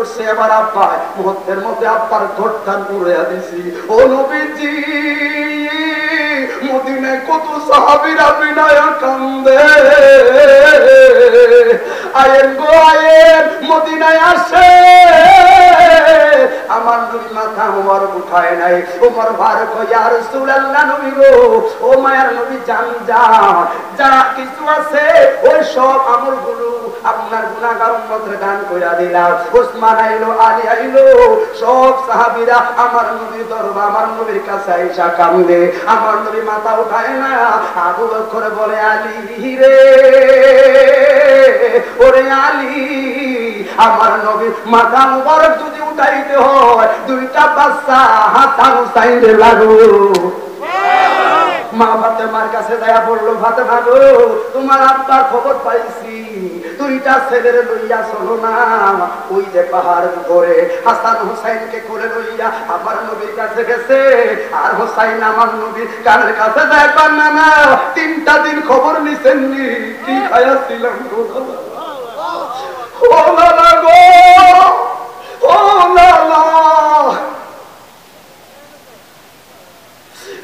করছে এবার আব্বা মুহূর্তের মধ্যে আব্বার ঘরটান উড়ে দিছি ও নবীজি মদিনায় কত সাহাবীরা বিনায়া কান্দে আয়েন গো আয়েন মদিনায় আসে আমার নবী মাথা মোবারক উঠায় নাই ওমর ফারুক ইয়া রাসূলুল্লাহ নবী গো ও মায়ার নবী জান যা কিছু আছে ওই সব আমলগুলো আপনার গুনাহগার উম্মতরে দান কইরা দিলাম ওসমান আইলো আলী আইলো সব সাহাবীরা আমার নবীর দরবার আমার নবীর কাছে আইসা কান্দে আমার নবী মাথা উঠায় না আবু বকর বলে আলী রে ওরে আলী আমার নবী মাথা মুবারক যদি উঠাইতে হয় দুইটা বাচ্চা হাসান হুসাইন লাগো মা ফাতেমার কাছে দয়া বলল ফাতেমা গো তোমার আব্বার খবর পাইছি দুইটা ছেলের লইয়া চলো না ওই যে পাহাড় ধরে হাসান হুসাইনকে করে লইয়া আমার নবীর কাছে গেছে আর হুসাইন আমার নবীর কানের কাছে দেখবেন না না 3টা দিন খবর নিছেননি কি খাইয়াছিলাম গো ও লালা গো ও লালা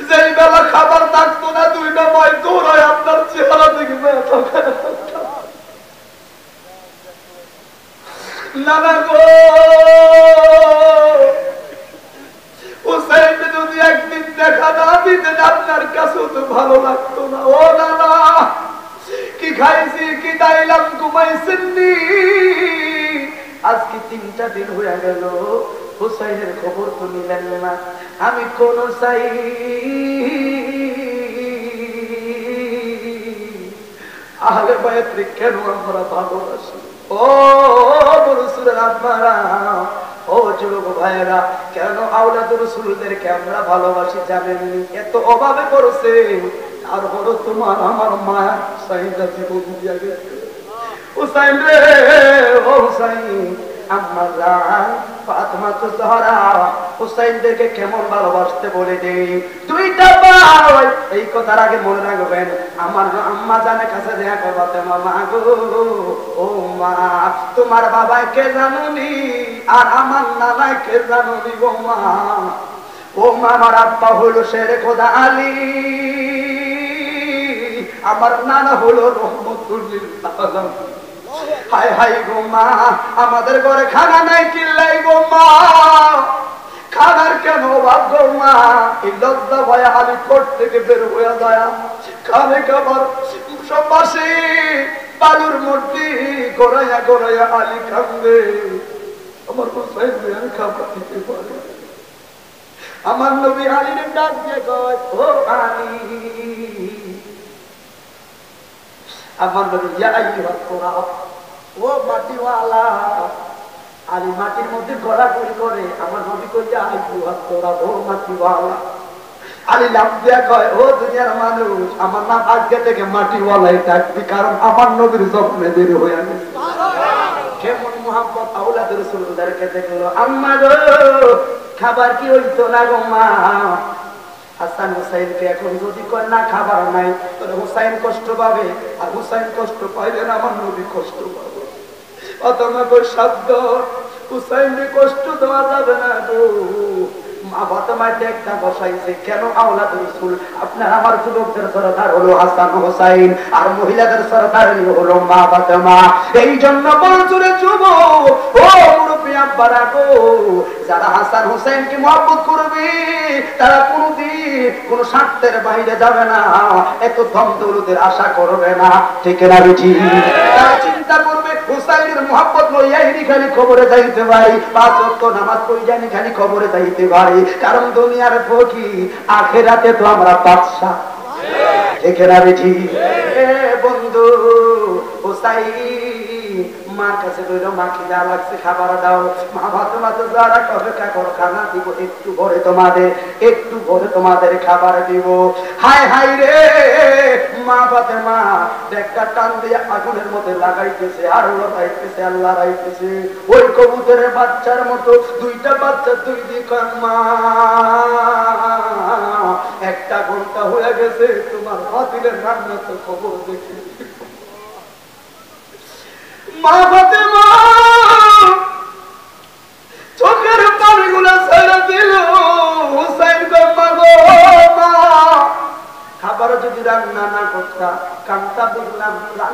যেই বেলা খাবার থাকতো না 2টা মাই দৌড়ায় আপনার চেহারা দেখে নানা গো হুসাইন যদি একদিন দেখা না দিতেন আপনার কাছেও তো ভালো লাগতো না ও নানা কি খাইছি কি দাইলাম ঘুমাইছেননি আজকে 3টা দিন হয়ে গেল হুসাইনের খবর তো নিলেন না আমি কোন চাই আহলে বায়াতকে কেন আমরা ভালোবাসি ও রাসূলের আব্বারা ও যুবক ভাইরা কেন আওলাদ রাসূলদেরকে আমরা ভালোবাসি জানেননি এত অভাবে পড়ছে আর বড় তোমার আমার মায়া সাইদা জীবন দিয়া গেছে হুসাইন রে ও হুসাইন আম্মা জান ফাতেমা তো জহরা হুসাইনদেরকে কেমন ভালোবাসতে বলে দেই 2টা ভাই এই কথার আগে মনে রাখবেন আমার আম্মা জানের কাছে দেখা করবা তোমার মা গো ও মা তোমার বাবাকে জানুনি আর আমার নানাকে জানুনি গো মা ও মা আমার আব্বা হলো শেরে খোদা আলী আমার নানা হলো রহমতুল লিল আলামিন হায় হায় গো মা আমাদের ঘরে খানা নাই কিল্লাই গো মা খানার কেন অভাব গো মা এই লজ্জা ভয় আলী কোট থেকে বের হয়ে যায় খানে খাবার সব পাশে বালুর মূর্তি গড়াইয়া গড়াইয়া আলী কান্দে আমার হুসাইন আমি খাবার দিতে পারে আমার নবী আলীর ডাক দিয়ে কয় ও আলী আমার নবী ইয়া আইয়ুহাত তুরাব ও মাটিওয়ালা আলী মাটির মধ্যে গড়াগড়ি করে আমার নবী কই ইয়া আইয়ুহাত তুরাব ও মাটিওয়ালা আলী লাফ দিয়া কয় ও দুনিয়ার মানুষ আমার নাম আজকে থেকে মাটিওয়ালাই থাকবি কারণ আমার নবীর স্বপ্নে দেরি হয়ে গেছে কেমন মুহাব্বত আওলাদ রাসূলদেরকে দেখলো আম্মা গো খাবার কি হইতো না গো মা হাসান হুসাইনকে এখন যদি কয় না খাবার নাই তাহলে হুসাইন কষ্ট পাবে আর হুসাইন কষ্ট পাইলে আমার নবী কষ্ট পাবে ফাতেমা কই শব্দ হুসাইনকে কষ্ট দেওয়া যাবে না গো মা ফাতেমা একটা বসাইছে কেন আওলাদ রাসূল আপনার আমার যুবকদের সরদার হলো হাসান হুসাইন আর মহিলাদের সরদার হলো মা ফাতেমা এই জন্য বলছরে যুবক ও মুরব্বি আব্বারা গো যারা হাসান হুসাইনকে মহব্বত করবে তারা কোনদিন কোন স্বার্থের বাইরে যাবে না এত ধন দৌলতের আশা করবে না ঠিক না বেটি তারা চিন্তা করবে হুসাইনের মহব্বত লইয়াই খালি খবরে যাইতে পারি 5 ওয়াক্ত নামাজ পড়ি জানি খালি খবরে যাইতে পারি কারণ দুনিয়ার ফকির আখিরাতে তো আমরা বাদশা ঠিক না বেটি এ বন্ধু হুসাইন মার কাছে কইল মা খিদা লাগছে খাবার দাও মা ফাতেমা তো যারা অপেক্ষা করো খানা দিব একটু পরে তোমাদের খাবার দিব হায় হায় রে মা ফাতেমা একটা টান দিয়ে আগুনের মধ্যে লাগাইতেছে আর লাগাইতেছে আল্লাহ রাইতেছে ওই কবুতরের বাচ্চার মতো 2টা বাচ্চা দুই দিকে মা 1 ঘন্টা হয়ে গেছে তোমার বাতিলের রান্না তো খবর দেখি মা ফাতেমা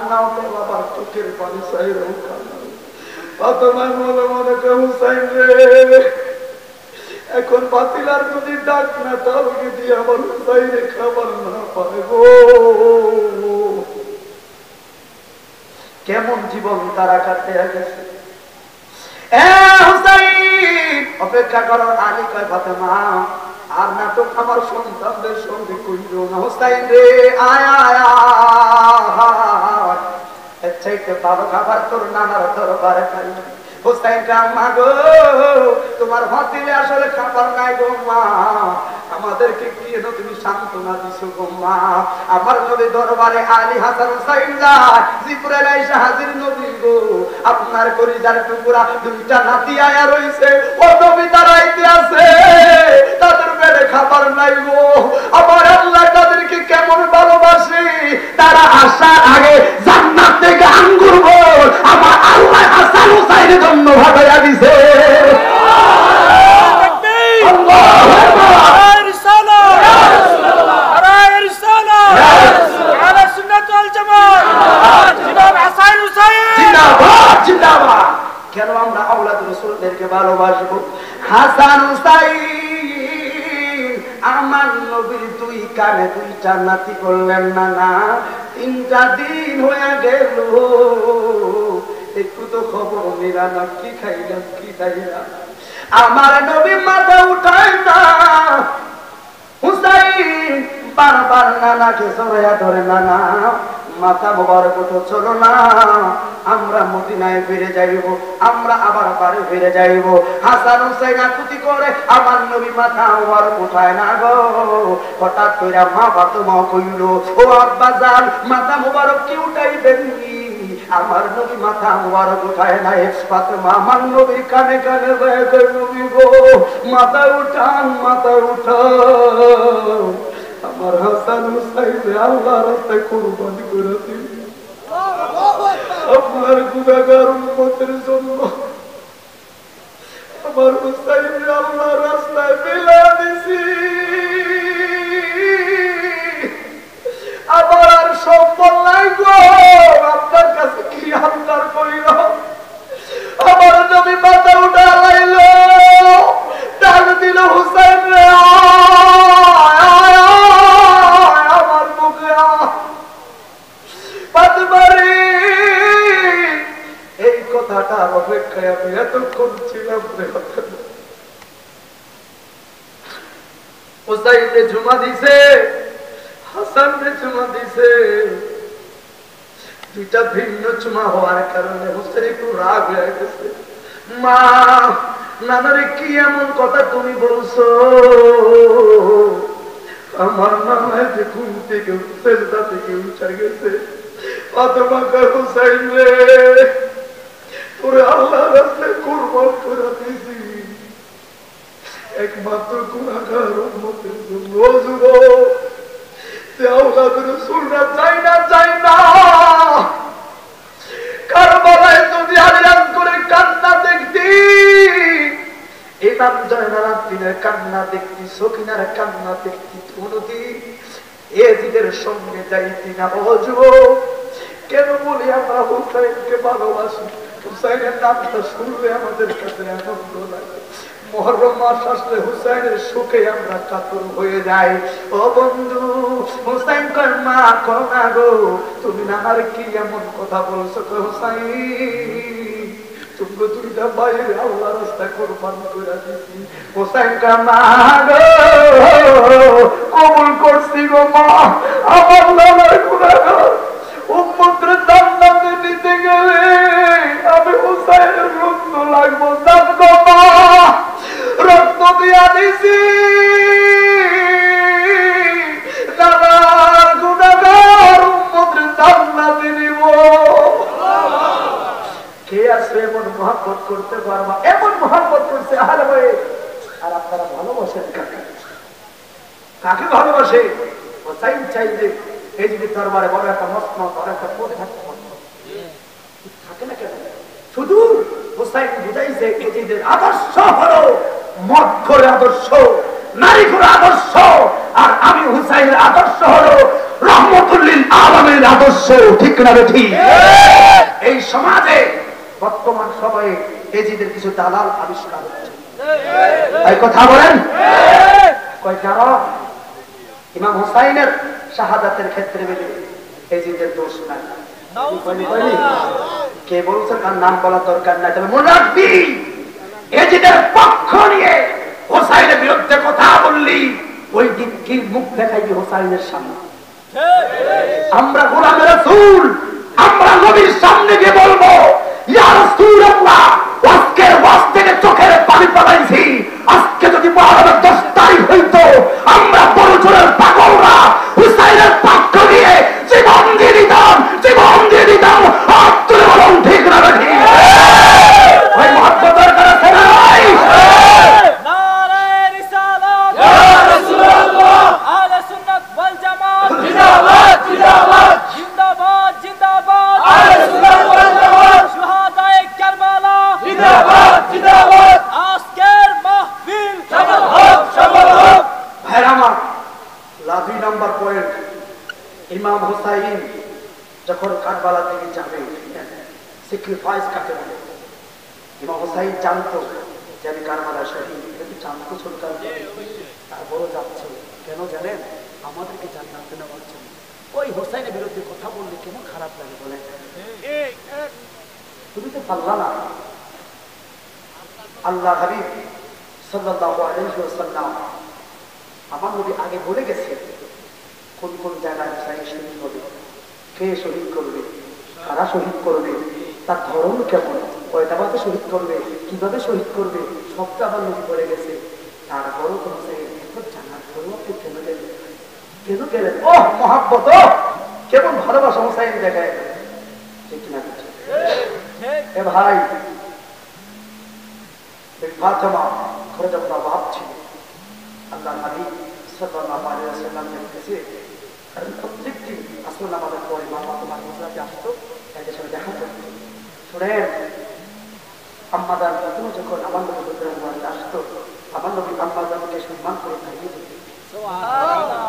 কান্নাও তো বাবার চোখের পানি চাইলেও কান্না। ফাতেমা মনে মনে কয় হুসাইন রে, এখন বাতিলার যদি ডাক না তাহলে দিয়ে আমার হুসাইনে খাবার না পারে গো। কেমন জীবন তারা কাটিয়ে গেছে। অপেক্ষা করো। আলী কয় ফাতেমা আর নাটক আমার সন্তানদের সঙ্গে করিল না। হুসাইন রে আয় আয় এর চাইতে ভালো খাবার তোর নানার দরবারে খাই। হুসাইন মা গো তোমার ভাতিলে আসলে খাবার নাই গো মা, আমাদেরকে কি এনো তুমি সান্ত্বনা দিছো গো মা। আমার নবী দরবারে আলী হাসান হুসাইন যায়, জিবরাইল আইসা হাজির নবী গো আপনার কলিজার টুকরা দুইটা নাতি আয়া রইছে, ও নবী দাঁড়াইতে আছে, তাদের পেটে খাবার নাই গো। আমার আল্লাহ তাদেরকে কেমন ভালোবাসে, তারা আসার আগে জান্নাত থেকে আঙ্গুর বল আমার আল্লাহ হাসান হুসাইনের জন্য ভাটাইয়া দিছে। কেন আমরা আওলাদ রাসূলদেরকে ভালোবাসবো? হাসান হুসাইন আমার নবীর দুই কানে দুইটা নাতি করলেন না না, 3টা দিন হয়ে গেল, একটু তো খবর নিলাম না, কি খাইলাম কি খাইলাম। আমার নবী মাথা উঠায় না। হুসাইন বারবার নানাকে জড়াইয়া ধরে, নানা মাথা মোবারক উঠো, চলো না আমরা মদিনায় ফিরে যাইব, আমরা আবার বাড়ি ফিরে যাইব। হাসান হুসাইন আকুতি করে, আমার নবী মাথা মোবারক উঠায় না গো। হঠাৎ করে মা ফাতেমা কইল, ও আব্বা জান মাথা মোবারক কি উঠাইবেন? আমার নবী মাথা মোবারক উঠায় নাই। ফাতেমা আমার নবীর কানে কানে কয়, নবী গো মাথা উঠান, মাথা উঠান, আমার হাসান হুসাইন আল্লাহর রাস্তায় কুরবানি করে দিন, আপনার গুনাহগার উম্মতের জন্য আমার হুসাইন আল্লাহর রাস্তায় বিলা দিছি। আমার আর সম্বল নাই গো, আপনার কাছে কি আবদার করিল? আমার নবী মাথা উঠা লাইল, ডাক দিল হুসাইন রে আমার মুখে। এই কথাটার অপেক্ষায় আমি এতক্ষণ ছিলাম। হুসাইনে জুমা দিছে, হাসানকে চুমা দিছে, দুইটা ভিন্ন চুমা হওয়ার কারণে হুসাইন একটু রাগ হয়ে গেছে। মা নানারে কি এমন কথা তুমি বলছো? আমার নানা যে ঘুম থেকে সেজদা থেকে উঠে গেছে। ফাতেমা কয়, হুসাইন রে তোরে আল্লাহর রাস্তায় কুরবান করে দিয়েছি, একমাত্র গুনাহগার উম্মতের জন্য। কারবালায় যদি আলিয়ান করে কান্না দেখতি, ইমাম জয়নাল আবদিনের কান্না দেখতি, সকিনার কান্না দেখতি, কোনদিন এজিদের সঙ্গে যাইতি না। ও যুবক, কেন বলি আমরা হুসাইনকে ভালোবাসি? হুসাইনের নামটা শুনলে আমাদের কাছে আনন্দ লাগে। মুহররম মাস আসলে হুসাইনের সুখে আমরা কাতর হয়ে যাই। ও বন্ধু, হুসাইন কয়, মা করোনা গো তুমি নানার কি এমন কথা বলছো? হুসাইন তুমি দুইটা বাইরে আল্লাহ রাস্তায় কুরবান করে দিছি। হুসাইন কয়, মা গো কবুল করছি গো মা, আমার নানার গুনাহগার উম্মতের জান্নাতে নিতে গেলে আমি হুসাইনের রক্ত লাগবো, জান গো মা, রক্ত দিয়া দিছি, নানার গুনাহগার উম্মতের জান্নাতে নিব। কে আছে এমন মহব্বত করতে পারবা? এমন মহব্বত করছে আহলে বাইত। আর আপনারা ভালোবাসেন কাকে? কাকে ভালোবাসে? হুসাইন চাইলে এই যদি দরবারে বড় একটা মসনদ, বড় একটা পদ থাকে না কেন? শুধু হুসাইন বুঝাইছে এজিদের আদর্শ হলো মদ করে আদর্শ, নারী করে আদর্শ, আর আমি হুসাইনের আদর্শ হলো রহমতুল্লিল আলামিনের আদর্শ, ঠিক না ঠিক? এই সমাজে বর্তমান সময়ে এজিদের কিছু দালাল আবিষ্কার হচ্ছে, এই কথা বলেন। কয় যারা ইমাম হুসাইনের শাহাদাতের ক্ষেত্রে বলে এজিদের দোষ নাই, কে বলছে তার নাম বলার দরকার নাই, তবে মনে রাখবি এজিদের পক্ষ নিয়ে হুসাইনের বিরুদ্ধে কথা বললি ওই দিন কি মুখ দেখাইবি হুসাইনের সামনে। আমরা গোলামে রাসূল, আমরা নবীর সামনে গিয়ে বলবো ইয়া রাসূলুল্লাহ, আজকের ওয়াজ থেকে চোখের পানি পালাইছি, আজকে যদি মুহররমের 10 তারিখ হইতো আমরা বড় জোরের পাগলরা হুসাইনের পক্ষ নিয়ে জীবন দিয়ে দিতাম, জীবন দিয়ে দিতাম। হাত তুলে বলুন ঠিক না ঠিক? ওই মহব্বত দরকার আছে না ভাই? নারে রিসালাত ইয়া রাসূলুল্লাহ, আহলে সুন্নাত ওয়াল জামাত জিন্দাবাদ জিন্দাবাদ জিন্দাবাদ জিন্দাবাদ, আহলে সুন্নাত ওয়াল জামাত শুহাদায়ে কারবালা জিন্দাবাদ জিন্দাবাদ। আজকের মাহফিল সফল হোক সফল হোক। ভাইরামা, লাভি নাম্বার পয়েন্ট, ইমাম হুসাইন যখন কারবালা থেকে যাবে, স্যাক্রিফাইস কাকে বলে? ইমাম হুসাইন জানতো যে আমি কারবালা শহীদ, কিন্তু জানতো সরকার, তারপরও যাচ্ছে কেন জানেন? আমাদেরকে জান্নাতে নেওয়ার জন্য। ওই হুসাইনের বিরুদ্ধে কথা বললে কেমন খারাপ লাগে বলে? তুমি তো পারলা না। আল্লাহ হাবিব সাল্লাল্লাহু আলাইহি ওয়াসাল্লাম আমার নবী আগে বলে গেছে কোন কোন জায়গায় হুসাইন শহীদ হবে, কে শহীদ করবে, কারা শহীদ করবে, তার ধরন কেমন, কয়টা বাজে শহীদ করবে, কিভাবে শহীদ করবে, সবটা আমার নবী বলে গেছে। তারপরও তো হুসাইন এত জানার পরেও আপনি কেন গেলেন? কেন গেলেন? ও মহাব্বত, কেমন ভালোবাসা হুসাইন দেখায়, ঠিক না? এ ভাই, ফাতেমা ঘরে যখন অভাব ছিল, আল্লাহ নবী সাল্লাল্লাহু আলাইহি ওয়াসাল্লাম দেখতেছে, কারণ প্রত্যেকদিন আসল আমাদের পরে মামা তোমার হুজরাতে আসতো, এদের সাথে দেখা করতো। শুনেন, আম্মাদান ফাতেমা যখন আমার নবী হুজরাতে বাড়িতে আসতো, আমার নবী আম্মাদানকে সম্মান করে খাইয়ে দিত। সুবহানাল্লাহ।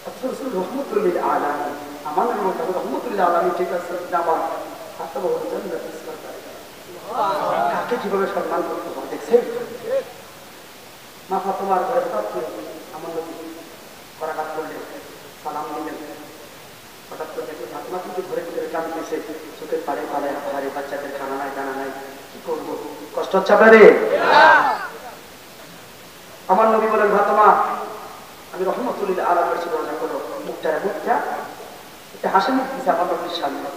রাসূল রহমাতুল্লিল আলামিন, আমার নবী রহমাতুল্লিল আলামিন, ঠিক আছে আমার হাতটা বড় জান্নাত ইসলাম করে। কাকে কিভাবে সম্মান করতে হয় দেখছেন? মা ফাতেমার ঘরে হঠাৎ করে আমার নবী করাঘাত করলেন, সালাম দিলেন। হঠাৎ করে দেখলেন ফাতেমা কিন্তু ঘরে ভিতরে কাঁদতেছে, চোখের পাড়ে পাড়ে, হারে বাচ্চাদের খানা নাই দানা নাই, কি করবো, কষ্ট হচ্ছে আপনাদের? আমার নবী বলেন, ফাতেমা আমি রহমতুল্লিল আলামিনের কাছে দরজা করো, মুখটা একটা হাসি মুখ দিচ্ছে আমার নবীর সামনে।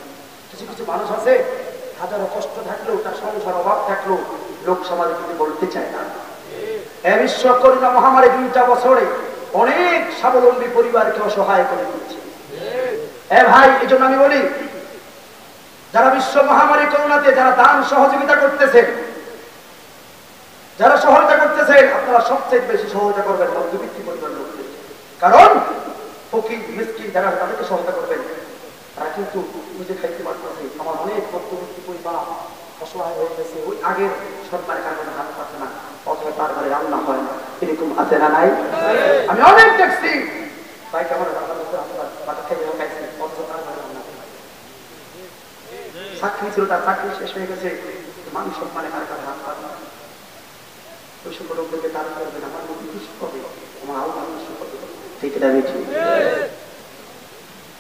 কিছু কিছু মানুষ আছে হাজারো কষ্ট থাকলেও, তার সংসার অভাব থাকলেও লোক সমাজে কিন্তু বলতে চায় না। বিশ্ব করোনা মহামারী 2টা বছরে অনেক স্বাবলম্বী পরিবারকে অসহায় করে দিচ্ছে। ভাই, এই জন্য আমি বলি, যারা বিশ্ব মহামারী করোনাতে যারা দান সহযোগিতা করতেছেন, যারা সহায়তা করতেছেন, আপনারা সবচেয়ে বেশি সহায়তা করবেন মধ্যবিত্ত পরিবার লোকদের। কারণ ফকির মিসকিন যারা তাদেরকে সহায়তা করবেন, তারা কিন্তু নিজে খাইতে পারতেছে। আমার অনেক মধ্যবিত্ত পরিবার অসহায় হয়ে গেছে, ওই আগের সরকারের কারণে হাত পাচ্ছে না, অথবা তার ঘরে রান্না হয় না, এরকম আছে না নাই? আমি অনেক দেখছি ভাই, কেমন চাকরি ছিল, তার চাকরি শেষ হয়ে গেছে, মানুষ সম্মানে কার কাছে হাত পায় না। ওই সকল লোকদেরকে দান করবেন, আমার নবী খুশি হবে, আমার আল্লাহ খুশি হবে, ঠিক এটা বেশি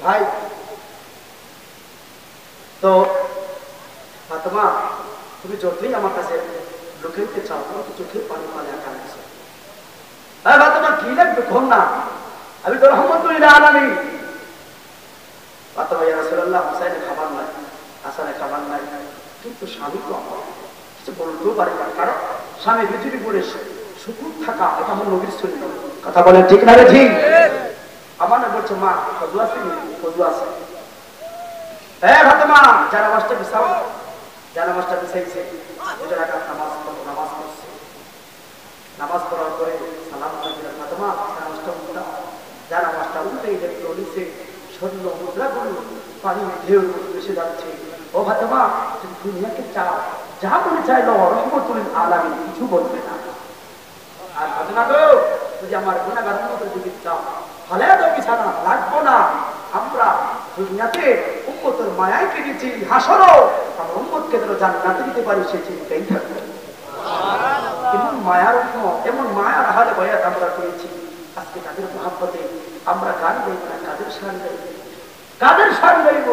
ভাই। তো ফাতেমা, তুমি যতই আমার কাছে লুকাইতে চাও, তোমার তো চোখের পানি পালে আঁকা আছে। ফাতেমা কি লাগবে কোন না, আমি তো রহমতুল্লাহ আলামিন। ফাতেমা, ইয়া রাসূলুল্লাহ, হুসাইনের খাবার নাই, হাসানের খাবার নাই, কিন্তু স্বামী তো আমার কিছু বলতেও পারে না, কারণ স্বামী পৃথিবী করে সুখুর থাকা, এটা আমার নবীর শরীর। কথা বলেন ঠিক না? ঠিক। আমার না বলছে, মা ফজু আছে, ফজু আছে। ফাতেমা, যারা মাসটা বিছাও, যারা মাসটা বিছাইছে, নামাজ পড়ছে, নামাজ পড়ার পরে সালাম দিলেন, ফাতেমা নামাজটা উল্টা, যারা মাসটা উল্টে দেখতে নিচে স্বর্ণ মুদ্রাগুলো পানি ঢেউ ভেসে যাচ্ছে। ও ফাতেমা, তুমি দুনিয়াকে চাও, যা মনে চাইলো রহমতুল্লিল আলামিন কিছু বলবে না। আর ফাতেমা গো, যদি আমার গুনাহগার উম্মতের দিকে চাও, ফালে দাও বিছানা, লাগবো না। আমরা দুনিয়াতে উম্মতের মায়ায় কেটেছি, হাসরও আমরা উম্মতকে যেন জান্নাতে দিতে পারি সেই চিন্তাই থাকবে। এমন মায়ার এমন মায়ার হালে বয়াত আমরা করেছি। আজকে তাদের মহাব্বতে আমরা গান গাইব না, কাদের শান গাইব? কাদের শান গাইব?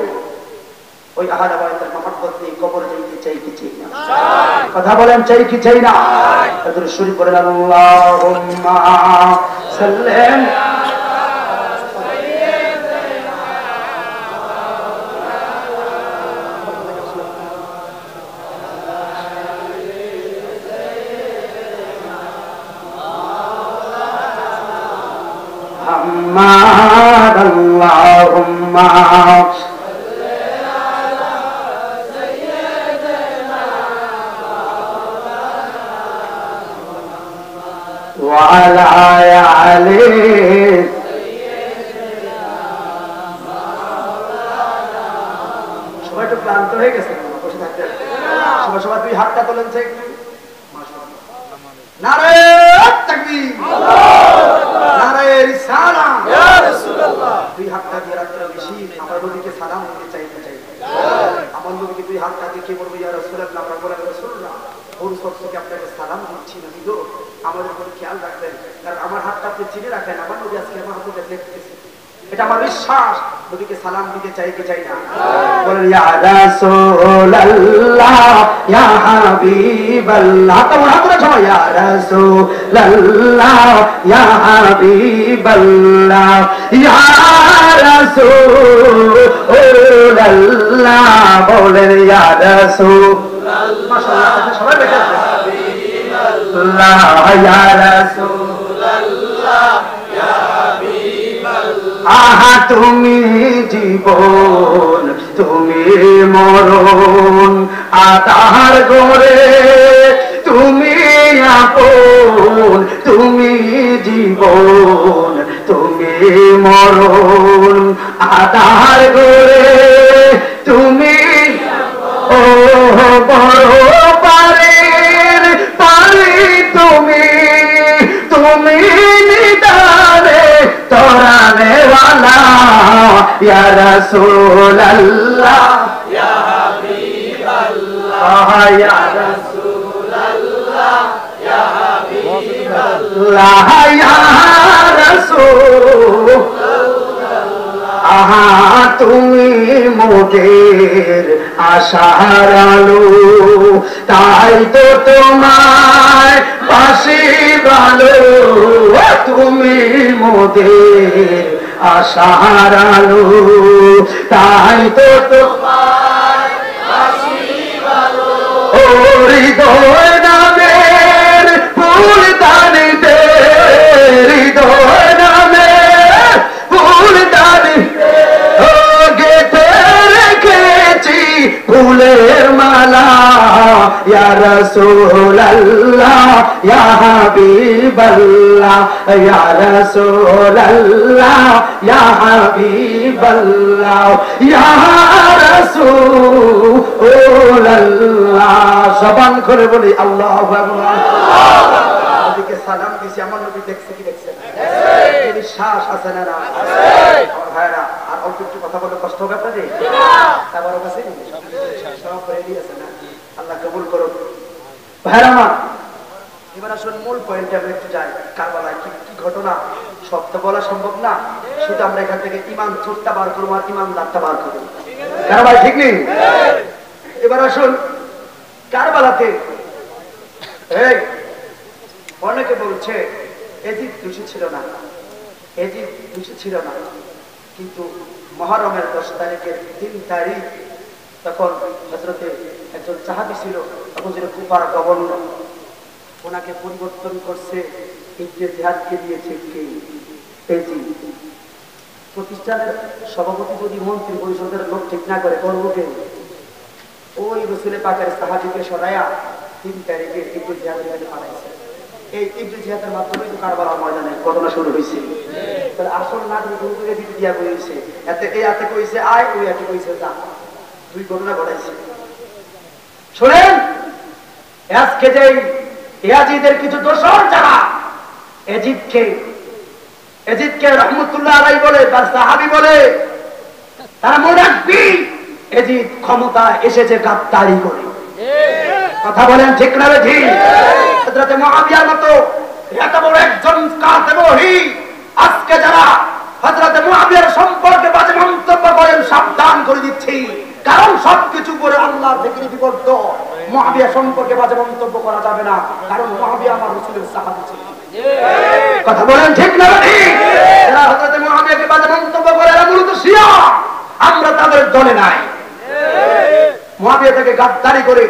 ওই আহালে বয়াতের মহাব্বত নিয়ে কবর যাইতে চাই কি চাই না? কথা বলেন, চাই কি চাই না? তাদের শুরু করেন আল্লাহুম্মা সাল্লাম محمد اللهم وعلى علي সবাই তো ক্লান্ত হয়ে গেছে, বসে থাকতে সবাই সবাই দুই হাতটা তোলেন একটু। নারে তাকবীর, নারে রিসালাত, ইয়া রাসূলুল্লাহ। দুই হাতটা দিয়ে রাখতে বেশি আমার নবীকে সালাম দিতে চাইতে চাই। আমার নবীকে দুই হাতটা দিয়ে কি বলবো, ইয়া রাসূলুল্লাহ। আমরা বলে রাসূলুল্লাহ ওর সবকে আপনাকে সালাম দিচ্ছি, নবী গো আমাদের উপর খেয়াল রাখবেন, কারণ আমার হাতটা আপনি চিনে রাখেন। আমার নবী আজকে আমার হাতটা দেখতেছে, এটা আমার বিশ্বাস। নবীকে সালাম দিতে চাই কি চাই না? বলেন ইয়া রাসূলুল্লাহ ইয়া হাবিবাল্লাহ। তোমার হাতটা সবাই ইয়া রাসূলুল্লাহ ইয়া হাবিবাল্লাহ ইয়া রাসূলুল্লাহ। বলেন ইয়া রাসূলুল্লাহ। মাশাআল্লাহ, সবাই বেঁচে আছে। হাবিবাল্লাহ ইয়া রাসূলুল্লাহ ইয়া হাবিবাল্লাহ। আহা তুমি জীবন, তুমি মরণ, আধার গরে তুমি আপন, তুমি জীবন, তুমি মরণ, আধার গরে তুমি ও বড় পারের পারি তুমি, তুমি নিদানে তরানে ওয়ালা ইয়া রাসূলুল্লাহ ইয়া হাবিবাল্লাহ ইয়া রাসূলুল্লাহ ইয়া হাবিবাল্লাহ ইয়া রাসূলুল্লাহ। আহা তুমি মোদের আশার আলো, তাই তো তোমায় পাশে ভালো। তুমি মোদের আশার আলো, তাই তো তোমায় পাশে ভালো। ও হৃদয় নামের ফুল দানিতে, হৃদয় নামের ফুল দানিতে গেঁথে রেখেছি ফুলের মালা ইয়া রাসূলুল্লাহ ইয়া হাবিবাল্লাহ ইয়া রাসূলুল্লাহ ইয়া হাবিবাল্লাহ ইয়া রাসূলুল্লাহ। জবান করে বলি আল্লাহু আকবার। নবীকে সালাম দিছি, আমার নবী দেখছে কি দেখছে না? বিশ্বাস আছে না? না আমার ভাইরা। আর অল্প একটু কথা বলে কষ্ট হবে আপনাদের? তারপর কাছে সব রেডি আছে না? আল্লাহ কবুল করুন ভাইরা আমার। এবার আসলে মূল পয়েন্টে আমরা একটু যাই। কারবালায় কি কি ঘটনা সব তো বলা সম্ভব না, শুধু আমরা এখান থেকে ইমান চোরটা বার করবো আর ইমানদারটা বার করবো। কারবালায় ঠিক নেই? এবার আসুন কারবালাতে অনেকে বলছে এজিদ দোষী ছিল না, এজিদ দোষী ছিল না, কিন্তু মুহররমের 10 তারিখের 3 তারিখ তখন হযরতে একজন সাহাবী ছিল, তখন যিনি কুফার গভর্নর, ওনাকে পরিবর্তন করছে, ইবনে জিহাদকে দিয়েছে কে? এজিদ। প্রতিষ্ঠানের সভাপতি যদি মন্ত্রী পরিষদের লোক ঠিক না করে করবো কে? ওই রাসূল পাকের সাহাবীকে সরায়া 3 তারিখে ইবনে জিহাদের কাছে পাঠাইছে। এই ইবনে জিহাদের মাধ্যমে তো কারবালার ময়দানে ঘটনা শুরু হয়েছে। তাহলে আসল নাটক গুলোকে দিতে দিয়া কইছে, এতে এই হাতে কইছে আয়, ওই হাতে কইছে যা, দুই ঘটনা ঘটাইছে। শুনেন, আজকে যে ইয়াজিদের কিছু দোসর যারা এজিদকে এজিদকে রহমতুল্লাহ আলাইহি বলে, তার সাহাবী বলে, তারা মনে রাখবি এজিদ ক্ষমতায় এসেছে গাদ্দারি করে। কথা বলেন ঠিক না ঠিক? হযরত মুআবিয়ার মতো এত বড় একজন কাতেব ওহী, আজকে যারা হযরত মুআবিয়ার সম্পর্কে বাজে মন্তব্য করেন সাবধান করে দিচ্ছি, কারণ সবকিছু করে আল্লাহর থেকে বিপরীত। মুআবিয়া সম্পর্কে বাজে মন্তব্য করা যাবে না, কারণ মুআবিয়া আমার রাসূলের সাহাবী ছিলেন। কথা বলেন ঠিক না ঠিক? যারা হযরত মুআবিয়াকে বাজে মন্তব্য করে এরা মূলত শিয়া, আমরা তাদের দলে নাই। মুআবিয়া থেকে গাদ্দারি করে,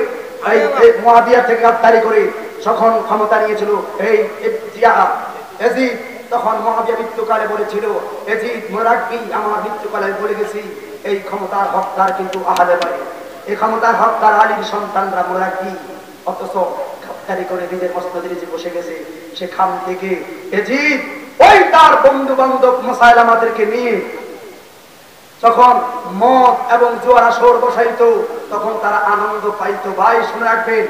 এই মুআবিয়া থেকে গাদ্দারি করে যখন ক্ষমতা নিয়েছিল এই এজিদ, তখন মুআবিয়া মৃত্যুকালে বলেছিল, এজিদ মনে রাখবি আমার মৃত্যুকালে বলে গেছি এই ক্ষমতার হকদার কিন্তু আহলে বাইত, এই ক্ষমতার হকদার আলীর সন্তানরা মনে রাখবি। অথচ গাদ্দারি করে নিজের মসনদে নিজে বসে গেছে। সেখান থেকে এজিদ ওই তার বন্ধু বান্ধব মুসাইলামাদেরকে নিয়ে যখন মদ এবং জুয়ার আসর বসাইতো, তখন তারা আনন্দ পাইতো। ভাই শুনে রাখবেন,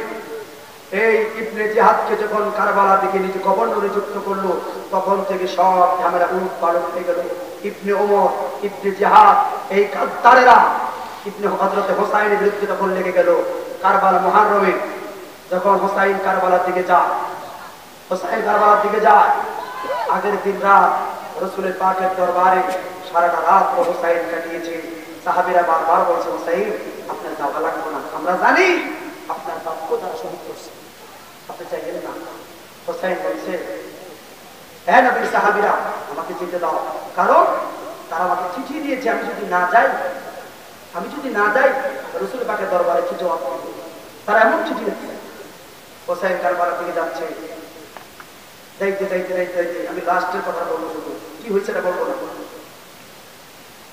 এই ইবনে জিহাদকে যখন কারবালা থেকে নিজে গভর্নর নিযুক্ত করলো, তখন থেকে সব ঝামেলা উলট পালট হয়ে গেল। ইবনে ওমর, ইবনে জিহাদ, এই গাদ্দারেরা ইবনে হযরত হোসাইনের বিরুদ্ধে তখন লেগে গেল। কারবালা মুহররমে যখন হোসাইন কারবালার দিকে যায়, আগের দিন রাত রাসূলের পাকের দরবারে সারাটা রাত হোসাইন কাটিয়েছে। সাহাবীরা বারবার বলছে, হোসাইন আপনার যাওয়া লাগবে না, আমরা জানি আপনার বাপকে তারা শহীদ করছে, আপনি চাইলেন না। হোসাইন বলছে, হ্যাঁ নবীর সাহাবীরা আমাকে যেতে দাও, কারণ তারা আমাকে চিঠি দিয়েছে, আমি যদি না যাই রাসূলের পাকের দরবারে কি জবাব দেব? তারা এমন চিঠি লিখছে। হোসাইন কারবালা থেকে যাচ্ছে, যাইতে আমি লাস্টের কথা বলবো, শুধু কি হয়েছে এটা বলবো না।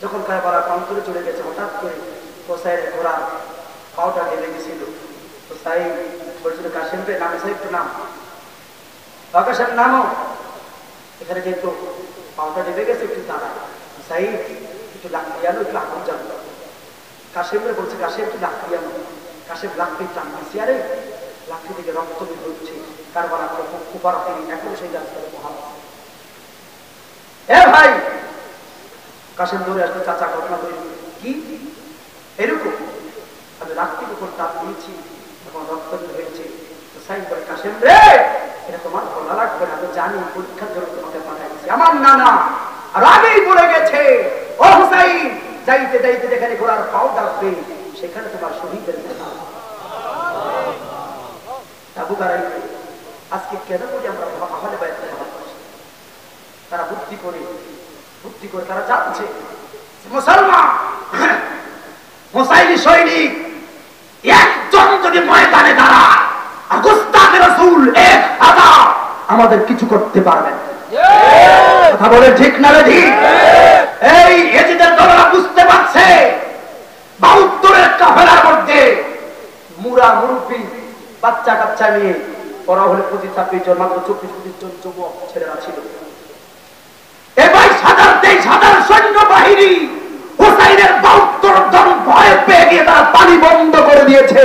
যখন কারবালা প্রান্তরে চলে গেছে, হঠাৎ করে হোসাইনের ঘোড়া পাওটা ঢেলে গেছিল। হোসাইন বলছিল, কাসেম রে নামে সাহেব, একটু নাম, আকাশের নামও এখানে যেহেতু পাওটা ঢেলে গেছে, একটু দাঁড়ায়, হোসাইন একটু লাকড়ি আনো, একটু আগুন জ্বালো। কাসেম রে বলছে, কাসেম একটু লাকড়ি আনো। কাসেম লাকড়ি টানছে, আরে লাকড়ি থেকে রক্ত বের হচ্ছে। কারবালা কুপার তিনি এখন সেই রাস্তায় মহান। ভাই কাসেম ধরে আসলে, চাচা ঘটনা তৈরি কি এরকম? আমি লাকড়ির উপর তাপ দিয়েছি, এখন রক্ত বের হয়েছে। সাইন করে, কাসেম রে এটা তোমার বলা লাগবে না, আমি জানি পরীক্ষার জন্য তোমাকে পাঠাইছি। আমার নানা আর আগেই বলে গেছে, ও হুসাইন যাইতে যেখানে ঘোড়ার পাও ডাকবে সেখানে তোমার শহীদের দেখা। আজকে কেন বলি আমরা আহলে বাইতের ভালোবাসি? তারা বুদ্ধি করে তারা জানছে মুসলমান হোসাইনি সৈনিক একজন যদি ময়দানে দাঁড়ায় আর গুস্তাখে রাসূল 1000 আমাদের কিছু করতে পারবেন। কথা বলে ঠিক না রে? ঠিক। এই এজিদের দলরা বুঝতে পারছে 72 কাফেলার মধ্যে মুরা মুরব্বী বাচ্চা কাচ্চা নিয়ে ওরা হলে 25-26 জন, মাত্র 24-25 জন যুবক ছেলেরা ছিল। এবার 23,000 সৈন্য বাহিনী হুসাইনের 72 জন ভয় পেয়ে গিয়ে তারা পানি বন্ধ করে দিয়েছে।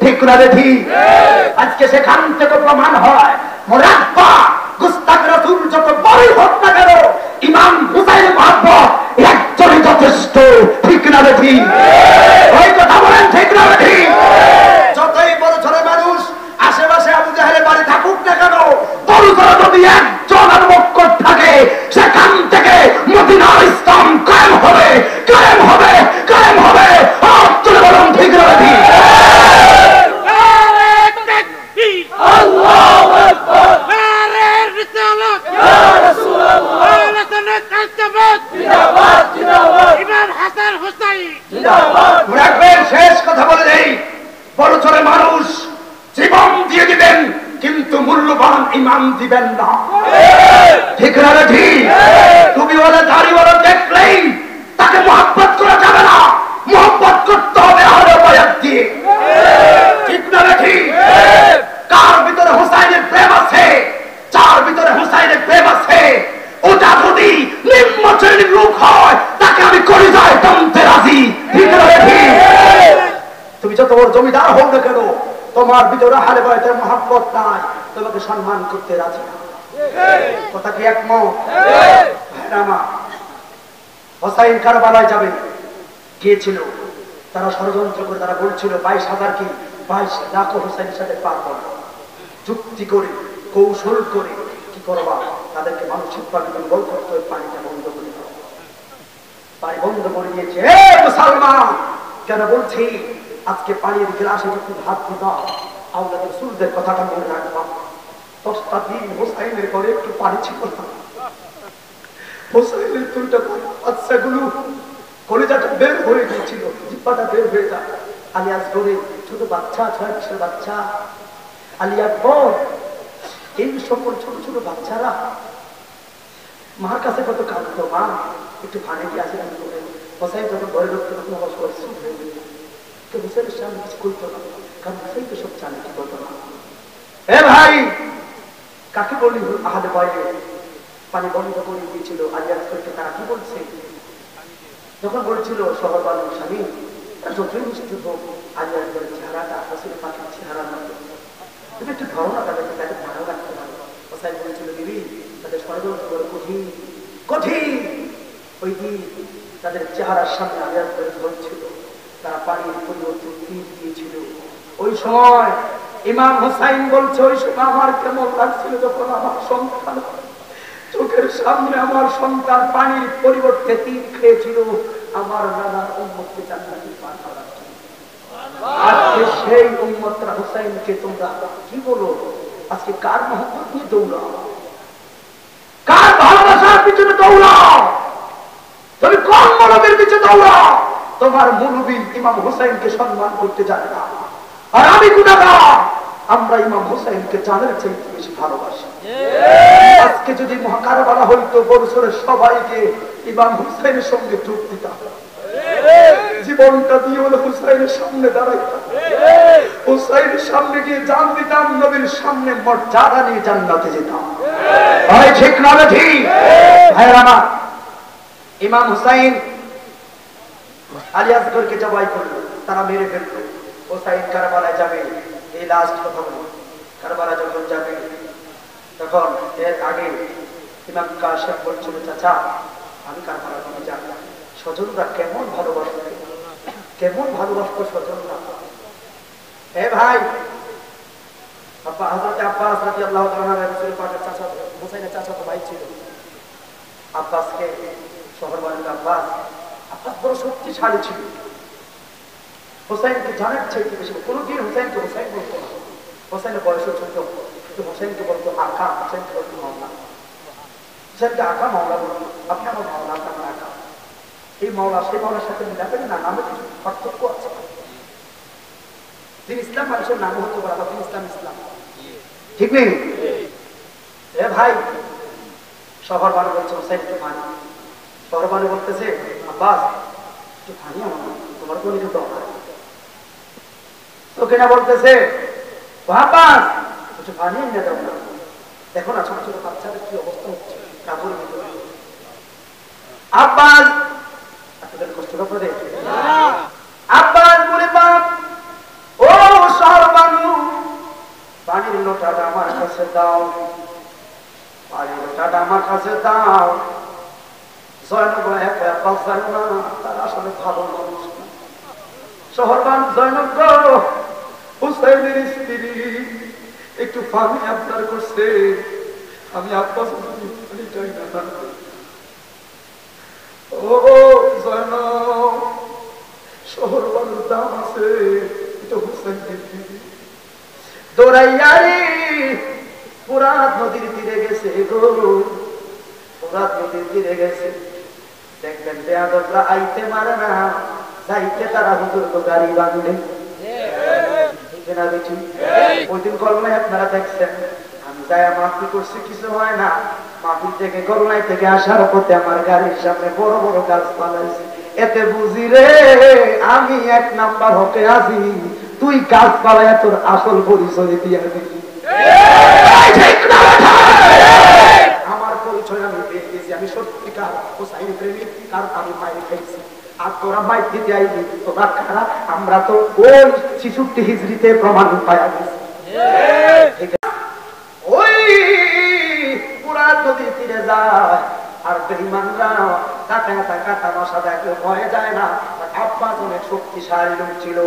ঠিক না রে? ঠিক। আজকে সেখান থেকে প্রমাণ হয়, মনে রাখবা গুস্তাখ রাসূল যত বড়ই হোক না কেন, ইমাম হুসাইনের মহব্বত একজনই যথেষ্ট। ঠিক না রে? ঠিক। ওই কথা বলেন, ঠিক না রে? ঠিক। যতই বড় ছোট মানুষ আশেপাশে আবু জাহেলের বাড়ি থাকুক না কেন, বড় ছোট যদি একজন মুক্কর থাকে, সেখান থেকে মদিনার ইসলাম কায়েম হবে। চলে বলুন, ঠিক না রে? ঠিক। শেষ কথা বলে দেই, বড় ছোট মানুষ জীবন দিয়ে দিবেন, কিন্তু মূল্যবান ইমান দিবেন না। ঠিক না রে? ঠিক। তুমি বলে দাড়িওয়ালা দেখলেই তাকে মহব্বত করা যাবে না, মহব্বত করতে হবে আহলে বায়াত দিয়ে। ঠিক না রে? ঠিক। কার ভিতরে হুসাইনের প্রেম আছে, যার ভিতরে হুসাইনের প্রেম আছে, ওটা যদি নিম্ন শ্রেণীর লোক হয় তাকে আমি কলিজায় টানতে রাজি। ঠিক না রে? ঠিক। তুমি যত বড় জমিদার হোক না কেন, তোমার ভিতরে আহলে বায়াতের মহব্বত নাই, তোমাকে সম্মান করতে রাজি না। কথা কি একমত? ভাইরামা, হোসাইন কারবালায় যাবে গিয়েছিল, তারা ষড়যন্ত্র করে তারা বলছিল 22,000 কি 22 লাখ হোসাইনের সাথে পারবো না, যুক্তি করে কৌশল করে কি করবা, তাদেরকে মানসিকভাবে দুর্বল করতে হবে, পানিটা বন্ধ করে দাও। পানি বন্ধ করে দিয়েছে। মুসলমান কেন বলছি আজকে পানির গ্লাসে যখন হাত দিবা আল্লাহ রাসূলের কথাটা মনে রাখবা। 10টা দিন হোসাইনের ঘরে একটু পানি ছিল না। হোসাইনের দুইটা বাচ্চাগুলো কলিজাটা বের হয়ে গিয়েছিল, জিব্বাটা বের হয়ে যায়। আলী আসগরে ছোট বাচ্চা, 6 বছরের বাচ্চা। আলী আকবর, এই সকল ছোট ছোট বাচ্চারা মার কাছে কত কাঁদত, মা একটু পানি দিয়ে আসে আমি করে। হোসাইন যখন ঘরে ঢুকতে তখন আমার পরিশ্রম হয়ে গেল, তো হোসাইনের সামনে কিছু করতো না, কারণ হোসাইন তো সব জানে কি করতো না। এ ভাই কাকে বলি আহাদে বাইরে পানি বন্ধ করে দিয়েছিল। আলী আসগরকে তারা কি বলছে যখন বলছিল শহর বালুর স্বামী যতই মিষ্টি হোক, আলী আসগরের চেহারাটা আসলে পাখির চেহারা মতো, তুমি একটু ধরো না তাদেরকে, তাদের ভালো রাখতে পারো। হোসাইন বলেছিল দিদি তাদের ষড়যন্ত্র করে কঠিন কঠিন। ওই দিন তাদের চেহারার সামনে আলী আসগর ধরছিল, তারা পানির পরিবর্তে তীর দিয়েছিল। ওই সময় ইমাম হোসাইন বলছে ওই সময় আমার কেমন লাগছিল যখন আমার সন্তান চোখের সামনে আমার সন্তান পানির পরিবর্তে তীর খেয়েছিল, আমার নানার উম্মতকে জান্নাতে পার করাচ্ছিল। আজকে সেই উম্মতরা হোসাইনকে তোমরা কি বলো, আজকে কার মহব্বত নিয়ে দৌড়াও, কার ভালোবাসার পিছনে দৌড়াও, তুমি কোন মরদের পিছনে দৌড়াও? তোমার মুরব্বি ইমাম হোসাইনকে সম্মান করতে জানে না, আর আমি গুনাহগার, আমরা ইমাম হোসাইনকে জানের চেয়ে বেশি ভালোবাসি। আজকে যদি কারবালা হইতো বছরের সবাইকে ইমাম হোসাইনের সঙ্গে যোগ দিতাম, জীবনটা দিয়ে হলে হোসাইনের সামনে দাঁড়াইতাম, হোসাইনের সামনে গিয়ে জান দিতাম, নবীর সামনে মর্যাদা নিয়ে জান্নাতে যেতাম। ভাই ঠিক না ঠিক? ভাইয়ের আমার ইমাম হোসাইন আলী আসগরকে জবাই করলো, তারা মেরে ফেললো। হোসাইন কারবালায় যাবে, এই লাস্ট কথা বলি, কারবালা যখন যাবে তখন এর আগে ইমাম কাশেম বলছিল চাচা আমি কারবালা নিয়ে যাব, স্বজনরা কেমন ভালোবাসত, কেমন ভালোবাসত স্বজনরা। এ ভাই আব্বা হযরত আব্বাস রাদিয়াল্লাহু তাআলা রাসূল পাকের চাচা, হোসাইনের চাচা তো ভাই ছিল। আব্বাসকে শহরবাসী আব্বাস বড় শক্তিশালী ছিল, হোসাইনকে জানার চাইতে বেশি। কোনোদিন হোসাইনকে হোসাইন বলতো না, হোসাইনের বয়সও ছোট, কিন্তু হোসাইনকে বলতো আকা, হোসাইনকে বলতো মাওলা, হোসাইনকে আকা মাওলা বলতো, আপনি আমার মাওলা, আপনার আকা। এই মাওলা সেই মাওলার সাথে মিলাবেন না, নামে কিছু পার্থক্য আছে। দিন ইসলাম মানুষের নাম হতে পারে, আবার দিন ইসলাম ইসলাম ঠিক নেই। এ ভাই শহর বানু বলছে হোসাইন একটু পানি, শহর বানু বলতেছে আব্বাস একটু পানি আমার, তোমার তো নিজের দরকার। তো কেনা বলতেছে আব্বাস একটু পানি এনে দাও না, দেখো না ছোট ছোট বাচ্চাদের কি অবস্থা হচ্ছে কাপড়ের ভিতরে। আব্বাস আপনাদের কষ্ট করে আব্বাস বলে বাপ ও শহর বানু পানির লোটাটা আমার কাছে দাও, পানির লোটাটা আমার কাছে দাও। জয়নব আব্বাস জানো না তারা আসলে ভালো মানুষ না। শহর বানু জয়নব হুসাইনের স্ত্রী একটু পানি আবদার করছে, আমি আব্বাস পানি চাই না। ও জয়নব শহর বানুর দাম আছে, এটা হুসাইনের দিদি দৌড়াইয়ারি পুরাত নদীর তীরে গেছে গো, পুরাত নদীর তীরে গেছে। দেখবেন বেয়াদবরা আইতে মারে না, যাইতে তারা হুজুর তো গাড়ি বাঁধলে। ওই দিন করোনায় আপনারা দেখছেন আমি যাই মাফি করছি, কিছু হয় না। মাফির থেকে করোনায় থেকে আসার পথে আমার গাড়ির সামনে বড় বড় গাছ পালাইছে। এতে বুঝি রে আমি 1 নাম্বার হকে আছি, তুই গাছ পালায় তোর আসল পরিচয় দিয়া দিবি। আমার পরিচয় আমি পেয়ে গেছি, আমি সত্যিকার হোসাইন প্রেমিক, কারণ আমি মায়ের খাইছি। আর তোরা মাইক দিতে আইবি, তোরা খারাপ, আমরা তো ওই 66 হিজরিতে প্রমাণ পাওয়া গেছে। ওই পুরা নদীর তীরে যায় আর বেঈমানরা কাটা তামাশা দেখলে ভয়ে যায় না। আব্বাস অনেক শক্তিশালী লোক ছিল।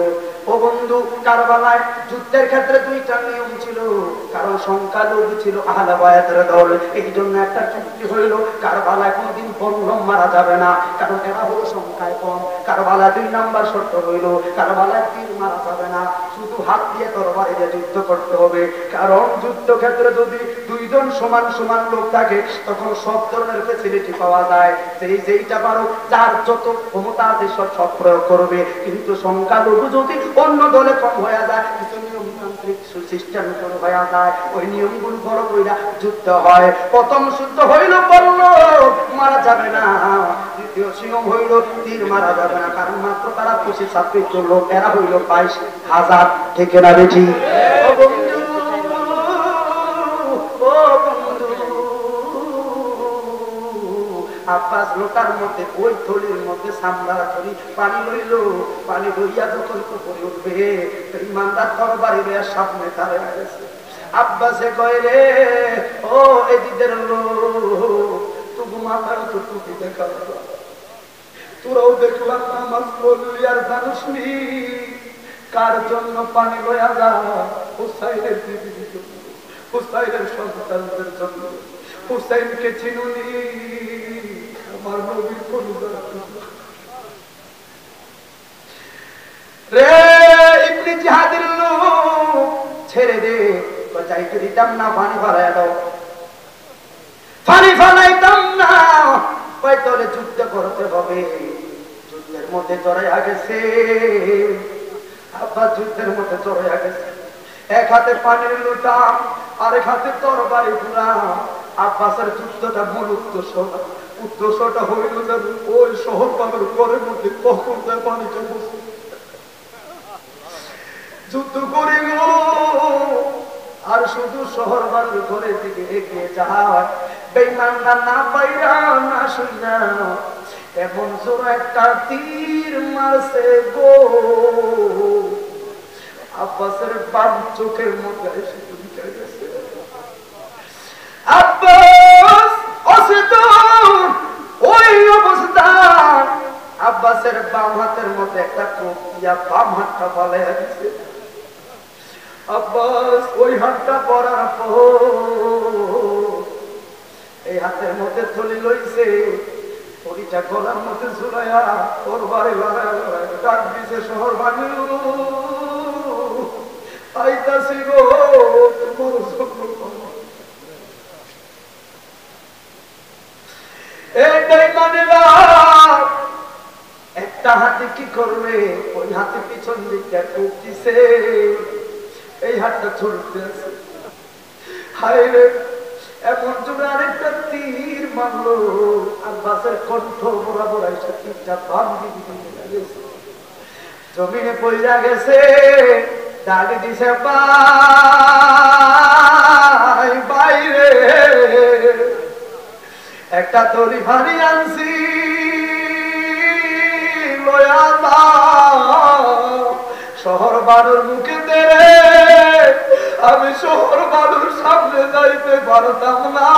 ও বন্ধু, কারবালায় যুদ্ধের ক্ষেত্রে দুইটা নিয়ম ছিল। কারণ সংখ্যালঘু ছিল আহলে বায়াতের দল, এই জন্য একটা চুক্তি হইল কারবালায় কোনদিন বন্ধম মারা যাবে না, কারণ এরা হলো সংখ্যায় কম। কারবালা 2 নাম্বার শর্ত হইল কারবালায় তীর মারা যাবে না, শুধু হাত দিয়ে তরবারি দিয়ে যুদ্ধ করতে হবে। কারণ যুদ্ধক্ষেত্রে যদি 2 জন সমান সমান লোক থাকে তখন সব ধরনের ফেসিলিটি পাওয়া যায়, যেইটা পারো যার যত ক্ষমতা আছে সব প্রয়োগ করবে। কিন্তু সংখ্যালঘু যদি অন্য দলে কম হয়ে যায়, কিছু নিয়মতান্ত্রিক সিস্টেম শুরু হয়ে যায়, ওই নিয়মগুলো ফলো কইরা যুদ্ধ হয়। প্রথম যুদ্ধ হইল বলল মারা যাবে না, দ্বিতীয় নিয়ম হইল তীর মারা যাবে না, কারণ মাত্র তারা 25-26 জন লোক, এরা হইল 22,000। ঠিক না বেঠি? আব্বাস লোটার মধ্যে ওই থলির মধ্যে সামরা থলি পানি লইল, পানি লইয়া যখন উপরে উঠবে ইমানদার তরবারি লইয়া সামনে দাঁড়ায় গেছে। আব্বাসে কয় রে ও এদিদের লোক, তবু মাথার তো টুপি দেখা, তোরাও দেখলাম নামাজ পড়লি আর জানুস নি কার জন্য পানি লইয়া যা? হুসাইনের বিবির জন্য, হুসাইনের সন্তানদের জন্য। হুসাইনকে চিনুনি? আমার নবীর পরিবার রে ইবনে জিহাদের লোক ছেড়ে দে, যাইতে দিতাম না, পানি ফালাই দাও, পানি ফালাইতাম না, তাহলে যুদ্ধ করতে হবে। যুদ্ধের মধ্যে জড়াইয়া গেছে আব্বাস, যুদ্ধের মধ্যে জড়াইয়া গেছে। এক হাতে পানির লোটা, আরেক হাতে তরবারি পুরা। আব্বাসের যুদ্ধটা মূল উদ্দেশ্যটা হইল যেন ওই শহর পাবের ঘরের মধ্যে কখন যায় পানিটা বসে যুদ্ধ করিল। আর শুধু শহর বাড়ির ঘরের দিকে এগিয়ে যায়, বেঈমানরা না পাইরা না শুইনা এমন জোর একটা তীর মারছে গো, আব্বাসের বাম চোখের মধ্যে এসে ঢুকে গেছে। আব্বাস অচেতন, ওই অবস্থা। আব্বাসের বাম হাতের মধ্যে একটা কোপ দিয়া বাম হাতটা ফালাইয়া দিছে। আব্বাস ওই হাতটা পরার পর এই হাতের মধ্যে থলি লইছে, থলিটা গলার মধ্যে ঝুলাইয়া ওর বাড়ি লড়াই লড়াই ডাক দিছে, শহর বাণী আইতাছি গো তোমার জন্য। এইটাই মানে একটা হাতে কি করবে, ওই হাতে পিছন দিকটা কোপ দিছে, এই হাতটা ছুটতে আছে। হায় রে, এমন জোরে আরেকটা তীর মারলো, আব্বাসের কণ্ঠ বরাবর এসে তীরটা বাম দিকে গেছে, জমিনে পড়ে গেছে। ডাকি দিছে বাইরে, একটা তরি ভারী আনছি শহর বাড়ুর মুখে দেরে, আমি শহর বাড়ুর সামনে যাইতে পারতাম না।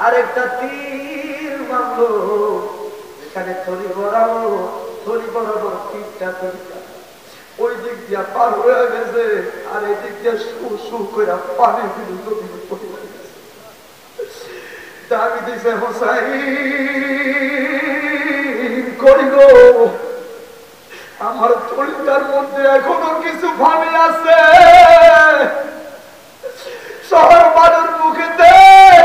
আরেকটা তীর মারলো, এখানে থলি বরাবর, থলি বরাবর তীরটা তরিটা ওই দিক দিয়া পার হয়ে গেছে, আর এই দিক দিয়ে শু করে পানি দিল জমিনে পড়ে গেছে। ডাক দিছে হোসাইন কই গো, আমার থলিটার মধ্যে এখনো কিছু পানি আছে, শহর বাড়ির মুখে দে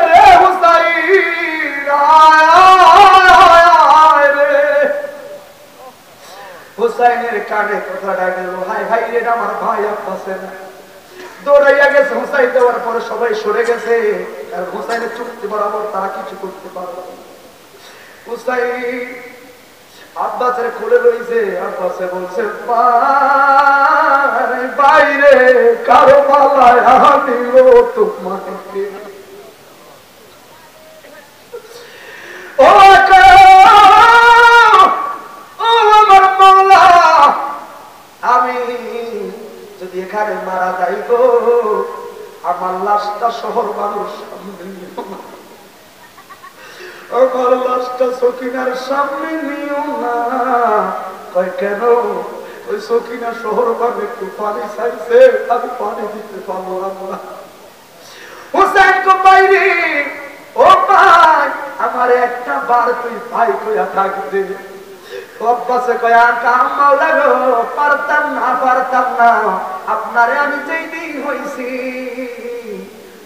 রে হোসাইন, হুসাইনের কানে কথাটা গেল, হাই হাই রে আমার ভাই আব্বাসের দৌড়াইয়া গেছে। হুসাইন দেওয়ার পরে সবাই সরে গেছে, কারণ হুসাইনের চুক্তি বরাবর তারা কিছু করতে পারবে না। হুসাইন আব্বাসের খুলে রয়েছে, আব্বাসে বলছে বাইরে কারো মালায় আনিল তোমাকে, ও আমার মাওলা, আমি যদি এখানে মারা যাই গো, আমার লাশটা শহর মানুষ সামনে নিও না, আমার লাশটা সকিনার সামনে নিও না। কয় কেন? ওই সকিনা শহর মানুষ একটু পানি চাইছে, আমি পানি দিতে পারলাম না। হুসাইন কো বাইরে, ও ভাই আমার একটা বার তুই ভাই কইয়া থাকবে। আব্বাসে কয়া কাম মাওলা গো, পারতাম না আপনারে আমি যেই দিন হইছি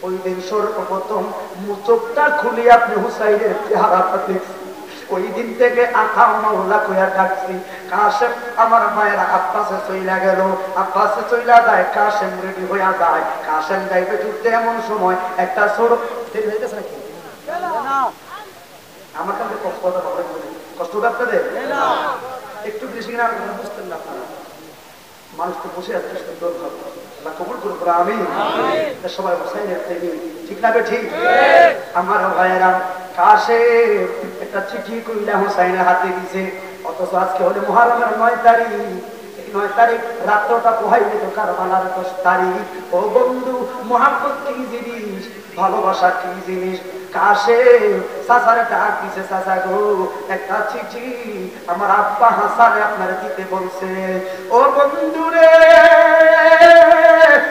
ওই দিন সর্বপ্রথম মুচোকটা খুলি আপনি হুসাইনের চেহারাটা দেখছি, ওই দিন থেকে আকাম মাওলা কইয়া ডাকছি। কাশেম আমার মায়েরা আব্বাসে চইলা গেল, আব্বাসে চইলা যায়, কাশেম রেডি হইয়া যায়, কাশেম যাইবে যুদ্ধে। এমন সময় একটা ছোট আমার কাছে কষ্ট আপনাদের একটু বেশি কিনা বুঝতেন না আপনারা, মানুষ তো বসে আছে সুন্দর ভাবে কবুল করবো আমি সবাই হুসাইনের প্রেমী, ঠিক না ঠিক? আমার ভাইয়েরা কাশেম একটা চিঠি কইলা হুসাইনের হাতে দিছে, অথচ আজকে হলে মুহররমের 9 তারিখ, 9 তারিখ রাত্রটা পোহাইলে তো কারবালার 10 তারিখ। ও বন্ধু, মহব্বত কি জিনিস, ভালোবাসা কি জিনিস। কাশেম চাচারে ডাক দিছে, চাচা গো একটা চিঠি আমার আব্বা হাসানে আপনার দিতে বলছে। ও বন্ধু রে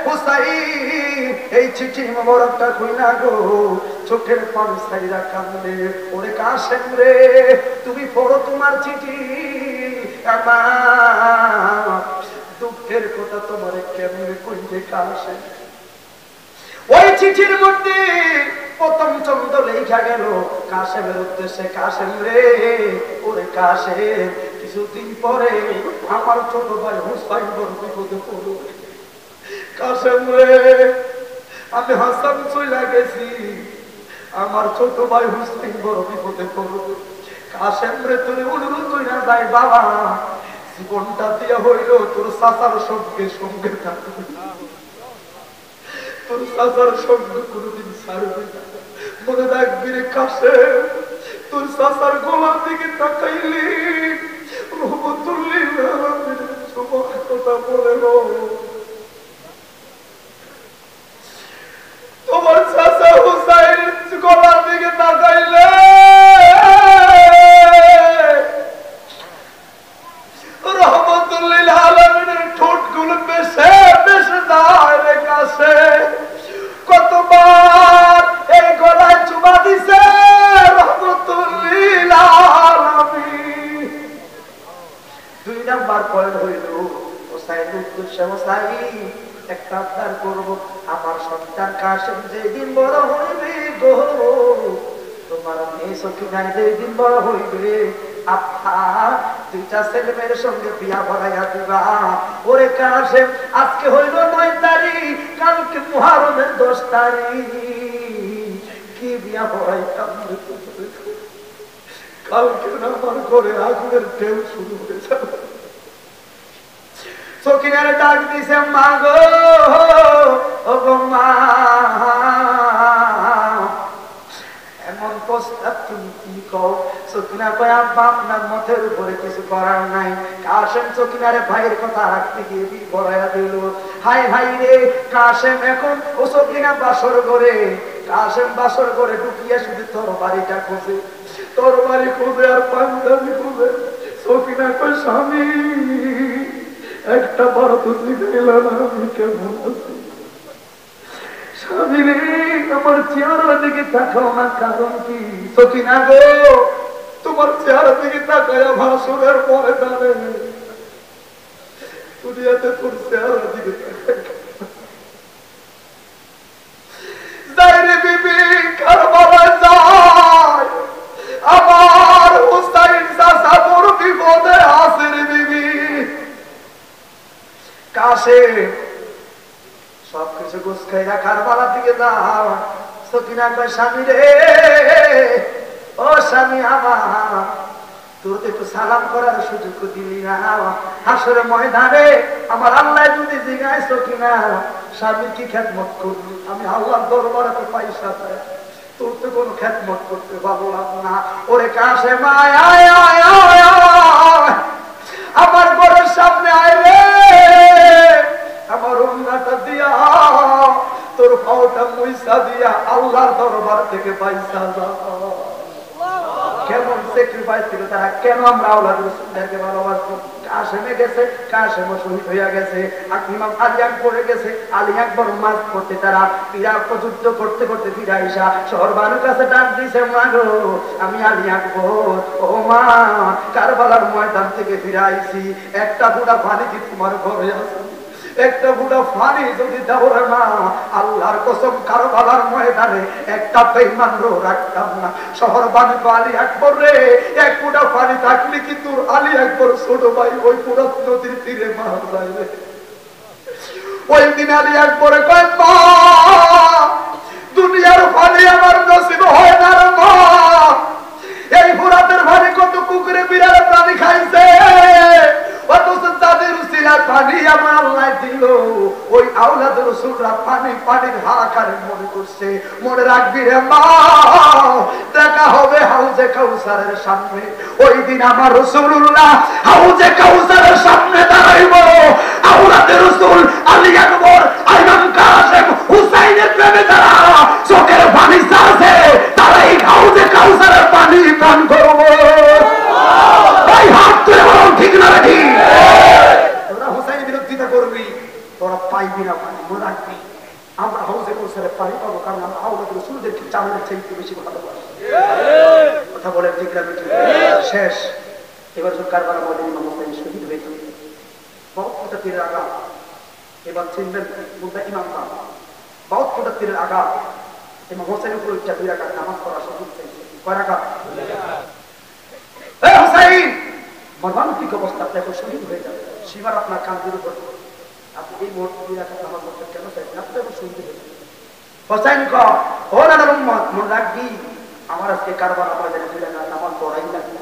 হুসাইন, এই চিঠি মোবারকটা কইনা গো, চোখের পানি ছাইরা কান্দে। ওরে কাশেম রে, তুমি পড়ো তোমার চিঠি, আমার দুঃখের কথা তোমারে কেমনে কইবে কাশেম। ওই চিঠির মধ্যে প্রথম চন্দ্র লেখা গেল কাশেমের উদ্দেশ্যে, কাশেম রে, ওরে কাশেম, কিছুদিন পরে আমার ছোট ভাই হুসাইন বড় বিপদে পড়বে। কাশেম রে, আমি হাসান চইলা গেছি, আমার ছোট ভাই হুসাইন বড় বিপদে পড়বে। কাশেম রে, তুই অনুরোধ কইরা যাই বাবা, জীবনটা দিয়া হইল তোর চাচার সঙ্গে থাকবে, তোর চাচার সঙ্গে কোনদিন ছাড়বে না। মনে রাখবি রে কাশেম, তোর চাচার গলার দিকে তাকাইলি রহমতুল্লিল আলামিনের সবার কথা বলে গো। তোমার চাচা হুসাইনের গলার দিকে তাকাইলে রহমতুল্লিল আলামিনের ঠোঁটগুলো বেশে বেশে যায় রে কাশেম। কতবার এই গলায় চুমা দিছে রহমতুল্লিল আলামিন। 2 নাম্বার পয়েন্ট হইল হুসাইন উদ্দেশ্যে, হুসাইন একটা আবদার করবো, আমার সন্তান কাশেম যেদিন বড় হইবে গো, তোমার মেয়ে সখিনা যেদিন বড় হইবে, আপা 2টা ছেলে মেয়ের সঙ্গে বিয়া ভরাইয়া দিবা। ওরে কাশেম, আজকে হইল 9 তারিখ, কালকে মুহররমের 10 তারিখ, কি বিয়া ভরাইতাম কালকে আমার ঘরে আগুনের ঢেউ শুরু হয়ে যাবে। সখিনারে ডাক দিছে, মা গো, ও গো মা, এমন প্রস্তাব তুমি কি কও? সখিনা কয়, আব্বা আপনার মতের উপরে কিছু করার নাই। কাশেম সখিনারে ভাইয়ের কথা রাখতে গিয়ে বড়াইয়া দিল। হাই হাই রে কাশেম, এখন ও সখিনা বাসর করে, কাশেম বাসর করে ঢুকিয়া শুধু তোর বাড়িটা খোঁজে, তোর বাড়ি খোঁজে আর পাঞ্জাবি খোঁজে। সখিনা কয়, স্বামী একটা বড় তো শিখাইল না আমি কেমন আছি। স্বামী রে, আমার চেহারা দিকে তাকাও না, কারণ কি? সখিনা গো, তোমার চেহারা দিকে তাকায়া ভাসুরের পরে জানে দুনিয়াতে তোর চেহারা দিকে যাই রে বিবি, কারবালায় যায়, আমার হুসাইন চাচা বড় বিপদে আছে রে বিবি। কাশেম সবকিছু গোছ খাইরা কারবালার দিকে যাও। সখিনা কয়, স্বামী রে, ও স্বামী আমার, তোর তো একটু সালাম করার সুযোগ দিলি না। হাসরের ময়দানে আমার আল্লাহ যদি জিজ্ঞাসা, সখিনা স্বামী কি খেদমত করবি? আমি আল্লাহর দরবারে তো পয়সা চাই, তোর তো কোনো খেদমত করতে পারলাম না। ওরে কাশেম, আয় আয় আয় আয় আয়, আমার ঘরের সামনে আয় রে, আমার পয়সা দিয়া আল্লাহর দরবার থেকে পয়সা কেমন স্যাক্রিফাইস ছিল তারা, কেন আমরা আওলাদ রাসূলদেরকে ভালোবাসবো। কাশেমে গেছে, কাশেমও শহীদ হইয়া গেছে, ইমাম আলী আকবরে গেছে, আলী আকবর মাস করতে তারা ইরাক যুদ্ধ করতে করতে ফিরে আইসা শহরবানুর কাছে ডাক দিয়েছে, মা গো আমি আলী আকবর, ও মা কারবালার ময়দান থেকে ফিরে আইছি, একটা ফুটা পানি কি তোমার ঘরে আছে? একটা ফুটা পানি যদি দাও না, আল্লাহর কসম কারবালার ময়দানে একটা বেঈমানও রাখতাম না। শহর বানিত আলী আকবর রে, এক ফুটা পানি থাকলে কি তোর আলী আকবর ছোট ভাই ওই পুরো নদীর তীরে মারা যায় রে। ওই দিন আলী আকবরে কয়, মা দুনিয়ার পানি আমার নসিব হয় না রে মা, এই ফোরাতের পানি কত কুকুরে বিড়ালে পানি খাইছে, অথচ তাদের উসিলার পানি আমার আল্লাহ দিল। ওই আওলাদ রাসূলরা পানি পানির হাহাকারে মনে করছে। মনে রাখবি রে মা, দেখা হবে হাউজে কাউসারের সামনে। ওই দিন আমার রাসূলুল্লাহ হাউজে কাউসারের সামনে দাঁড়াইব। আওলাদ রাসূল আলী আকবর, ইমাম কাসেম, হুসাইনের প্রেমে যারা চোখের পানি চাচ্ছে তারা এই হাউজে কাউসারের পানি পান করবো। ওই হাত তুলে বলুন ঠিক না রে? তোরা হুসাইনের বিরোধিতা করবি, তোরা পাইবি না পানি। মনে রাখবি আমরা হাউজে কাউসারের পানি পাবো, কারণ আমরা আওলাদ রাসূলদেরকে জানের চাইতে বেশি ভালোবাসি। কথা বলেন ঠিক না? শেষ এবার কারবালা ময়দানে ইমাম হুসাইন শহীদ হয়েছে। বহুত ফুটা তীরের আঘাত, এবার চিনবেন মুদ্দা ইমাম খান, বহুত ফুটা তীরের আঘাত। ইমাম হুসাইনের উপর একটা 2 রাকাত নামাজ পড়া সুযোগ চাইছে। কয় রাকাত? এই হুসাইন মর্মান্তিক অবস্থা, দেখো শহীদ হয়ে যাবে, সীমার আপনার কান্দির উপর আপনি এই মুহূর্তে 2 রাকাত নামাজ পড়তে কেন চাইছেন? আপনি দেখো শহীদ হয়ে যাবে। হুসাইন কয়, ও নানার উম্মত মনে রাখবি আমার আজকে কারবালা ময়দানে 2 রাকাত নামাজ পড়াই লাগবে,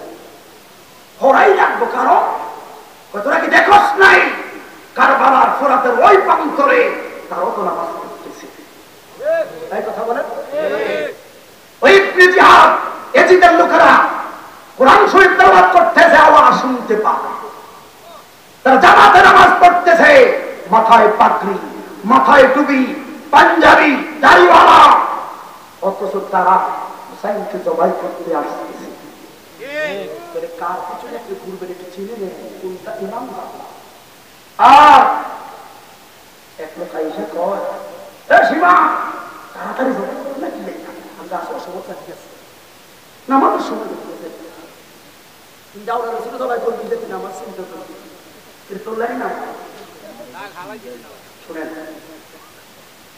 পড়াই লাগবো। কারণ তোরা কি দেখোস নাই কারবালার ফোরাতের ওই প্রান্তরে তারাও তো নামাজ পড়তেছে? এই কথা বলে ওই ইবনে জিহাদ এজিদের লোকেরা কোরআন শরীফ তেলাওয়াত করতেছে, আওয়াজ শুনতে পায়, তারা জামাতে নামাজ পড়তেছে, মাথায় পাগড়ি, মাথায় টুপি, পাঞ্জাবি, দাড়িওয়ালা, অথচ তারা হুসাইনকে জবাই করতে আসতেছে। কার পিছনে ঘুরবেন একটু চিনে নেই, কোনটা ইমাম। আর এক লোক আইসা কয়, সীমা তাড়াতাড়ি নাকি আমরা আসলে সমস্যা ঠিক আছে, নামাজের সময় জবাই করবি যেতে নামাজ চিন্তা করবি তোলাই না। শুনেন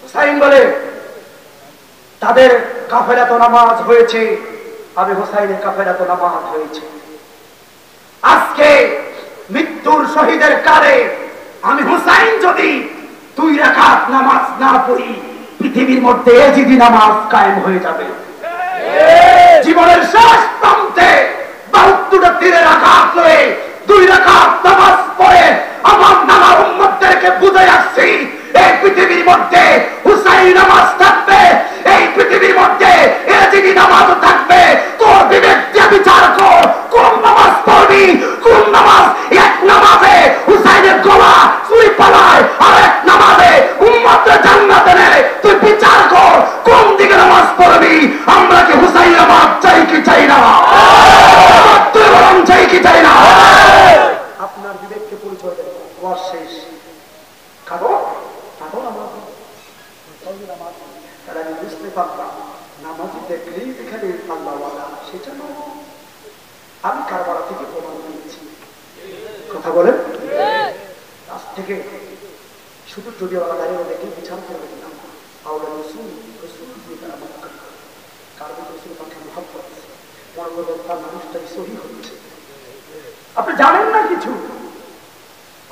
হুসাইন বলে তাদের কাফেলা তো নামাজ হয়েছে, আমি হুসাইনের কাফেলা তো নামাজ হয়েছে। আজকে মৃত্যুর শহীদের কালে আমি হুসাইন যদি 2 রাকাত নামাজ না পড়ি, পৃথিবীর মধ্যে এজিদি নামাজ কায়েম হয়ে যাবে। জীবনের শেষ প্রান্তে 72টা তীরের আঘাত লয়ে 2 রাকাত নামাজ পড়ে আমার নানা উম্মতদেরকে বুঝাই আসছি, এই পৃথিবীর মধ্যে হুসাইন নামাজ থাকবে, এই পৃথিবীর মধ্যে এজিদি নামাজও থাকবে। তোর বিবেক দিয়ে বিচার কর, কোন নামাজ পড়বি, কোন নামাজ। এক নামাজে হুসাইনের গলা চুরি পালায়, আর এক নামাজে উম্মতদের জান্নাতে নেয়। তুই বিচার কর কোন দিকে নামাজ পড়বি। আমরা কি হুসাইন নামাজ চাই কি চাই না? তুই বরং চাই কি চাই না? আপনার বিবেককে পরিচয় দেন। ওয়াজ শেষ। খাবো খাবো নামাজ, তারা আমি বুঝতে পারলাম নামাজি দেখলেই যেখানে আল্লাহওয়ালা সেটা নয়। আমি কারবালা থেকে প্রমাণ দিয়েছি। কথা বলেন আজ থেকে শুধু যদি ওরা দাঁড়িয়ে দেখে বিচার করবে না, আওলাদ রাসূল রাসূল দিয়ে তারা মক্কা কারবালা রাসূল পাকে মহব্বত মনে করবে তার মানুষটাই সহি হচ্ছে। আপনি জানেন না কিছু,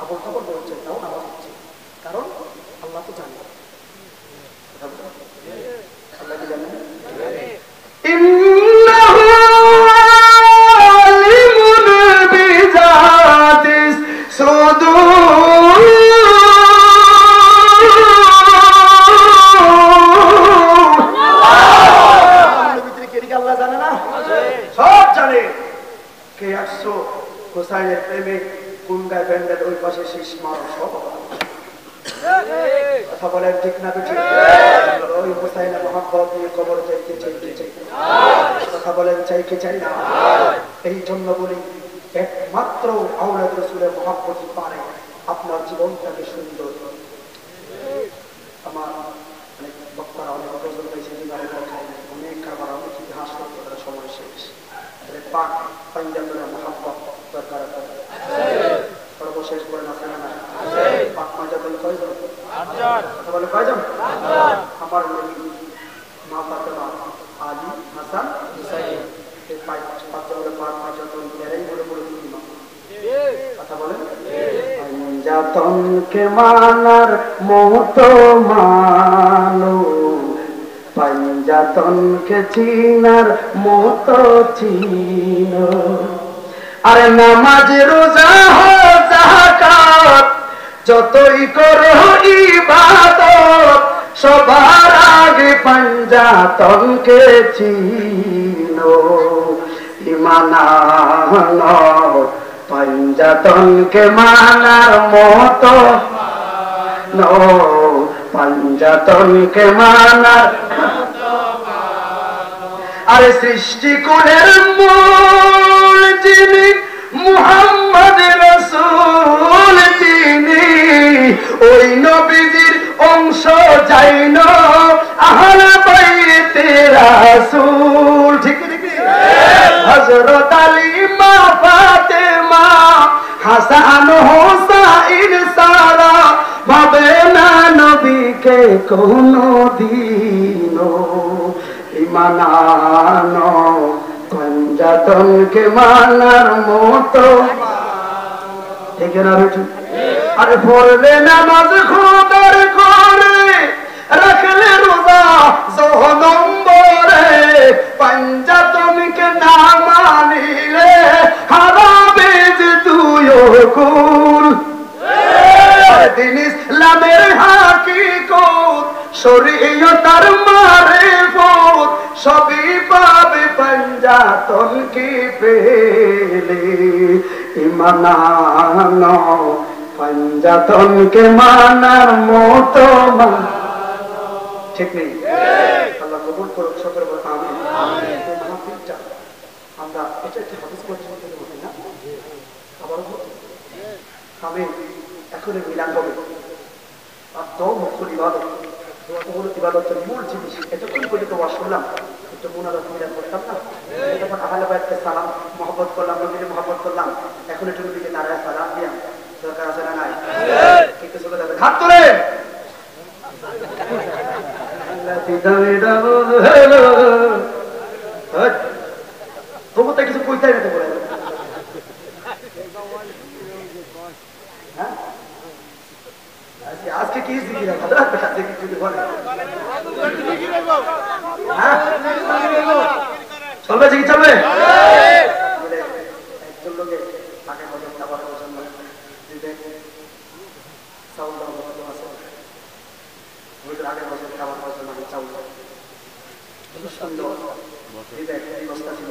আবল খবর বলছে তাও নামাজ হচ্ছে, কারণ আল্লাহ তো জানে। আল্লাহ কি জানেন? হুসাইনের প্রেমে কোন গায়ে ব্যান্ডেল, ওই পাশে শীষ মার, সব কথা বলেন ঠিক না ঠিক? ওই হুসাইনের মহব্বত নিয়ে কবর চাইতে চাই কথা বলেন চাই কি চাই না? এই জন্য বলি একমাত্র আওলাদ রাসূলের মহব্বতই পারে আপনার জীবনটাকে সুন্দর। আমার অনেক বক্তারা অনেক গজল গাইছে, জীবনের কথায় অনেক কারবার অনেক ইতিহাস করতে তারা সময় শেষ। পাক পাঞ্জাবের মহব্বত দরকার সর্বশেষ করেন আছে না? পাক পাঞ্জাবের কয়জন? কথা বলে কয়জন? আমার নবী মা ফাতেমা, আলী, হাসান, হুসাইন, এই পাঁচজনের পাক পাঁচজন এরাই বলে বলে ইমাম। কথা বলেন পাঞ্জাতনকে মানার মতো মানো, পাঞ্জাতনকে চিনার মতো চিনো। আরে নামাজ রোজা যাকাত যতই করো ইবাদত, সবার আগে পাঞ্জাতনকে চিনো। ঈমান আনো পাঞ্জাতনকে মানার মতো নো, পাঞ্জাতনকে মানার। আরে সৃষ্টি কুলের মূল যিনি মুহাম্মদ রাসূল তিনি, ওই নবীজির অংশ যাইন আহলে বাইতে রাসূল। ঠিক ঠিক হযরত আলী, মা ফাতেমা, হাসান হোসাইন সারা ভাবে না নবীকে কোনদিনও। ঈমান আনো পাঞ্জাতনকে মানার মতো। ঠিক না বেটু? আরে পড়লে নামাজ খোদার করে, রাখলে রোজা নম্বরে, পাঞ্জাতনকে না মানিলে হারাবে যে তুইও কুল। দিন ইসলামের হাকিকত শরীয়তার মারিফত সবই পাবে পাঞ্জাতনকে পেলে। ঈমান আনো পাঞ্জাতনকে মানার মতো। ঠিক নেই? আল্লাহ কবুল করুক, সকলে বলে আমিন। আমরা এটা একটা হাদিস পর্যন্ত বলি না, আবার আমি এখনই মিলান হবে। আর তো মুখ্য ইবাদত, ইবাদতের মূল জিনিস এতক্ষণ পর্যন্ত ওয়াজ শুনলাম, একটু মুনাজাত মিলান করতাম না? তখন আহলে বাইতকে সালাম মহব্বত করলাম, নবীকে মহব্বত করলাম, এখন একটু নবীকে নারায় সালাম দিলাম। দরকার আছে না নাই? কিন্তু চলে যাবে হাত তুলে তবু তাই কিছু কইতে না তো বলে। আজকে কি জিজ্ঞেস চলবে? জিজ্ঞেস চলবে? একজন লোকে আগে বছর খাবার জন্য চাউল দেওয়া আছে, আগের বছর খাবার জন্য চাউল সুন্দর বস্তা ছিল,